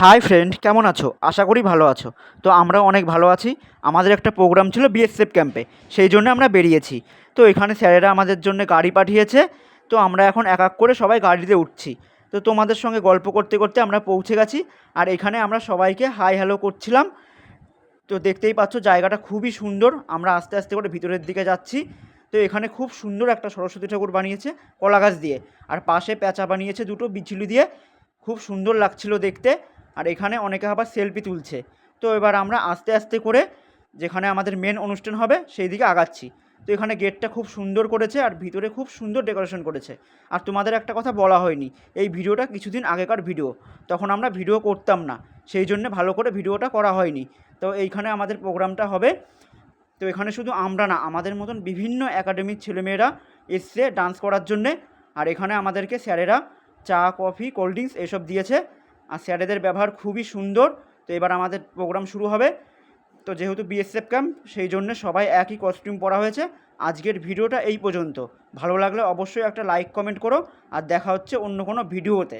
Hi friend, কেমন আছো? আশা করি ভালো আছো। তো আমরা অনেক ভালো আছি। আমাদের একটা প্রোগ্রাম ছিল বিএসএফ ক্যাম্পে, সেই জন্য আমরা বেরিয়েছি। তো এখানে স্যারেরা আমাদের জন্য গাড়ি পাঠিয়েছে। তো আমরা এখন এক এক করে সবাই গাড়িতে উঠছি। তো তোমাদের সঙ্গে গল্প করতে করতে আমরা পৌঁছে গেছি। আর এখানে আমরা সবাইকে হাই হ্যালো করছিলাম। তো দেখতেই পাচ্ছ জায়গাটা খুবই সুন্দর। আমরা আস্তে আস্তে করে ভিতরের দিকে যাচ্ছি। তো এখানে খুব সুন্দর একটা সরস্বতী ঠাকুর বানিয়েছে কলা গাছ দিয়ে, আর পাশে প্যাঁচা বানিয়েছে দুটো বিচুলি দিয়ে। খুব সুন্দর লাগছিল দেখতে। আর এখানে অনেকে আবার সেলফি তুলছে। তো এবার আমরা আস্তে আস্তে করে যেখানে আমাদের মেন অনুষ্ঠান হবে সেই দিকে আগাচ্ছি। তো এখানে গেটটা খুব সুন্দর করেছে আর ভিতরে খুব সুন্দর ডেকোরেশন করেছে। আর তোমাদের একটা কথা বলা হয়নি, এই ভিডিওটা কিছুদিন আগেকার ভিডিও, তখন আমরা ভিডিও করতাম না, সেই জন্য ভালো করে ভিডিওটা করা হয়নি। তো এইখানে আমাদের প্রোগ্রামটা হবে। তো এখানে শুধু আমরা না, আমাদের মতন বিভিন্ন একাডেমির ছেলেমেয়েরা এসছে ডান্স করার জন্যে। আর এখানে আমাদেরকে স্যারেরা চা, কফি, কোল্ড ড্রিঙ্কস এসব দিয়েছে। আর স্যারেদের ব্যবহার খুবই সুন্দর। তো এবার আমাদের প্রোগ্রাম শুরু হবে। তো যেহেতু বিএসএফ ক্যাম্প, সেই জন্য সবাই একই কস্টিউম পরা হয়েছে। আজকের ভিডিওটা এই পর্যন্ত। ভালো লাগলে অবশ্যই একটা লাইক কমেন্ট করো। আর দেখা হচ্ছে অন্য কোনো ভিডিওতে।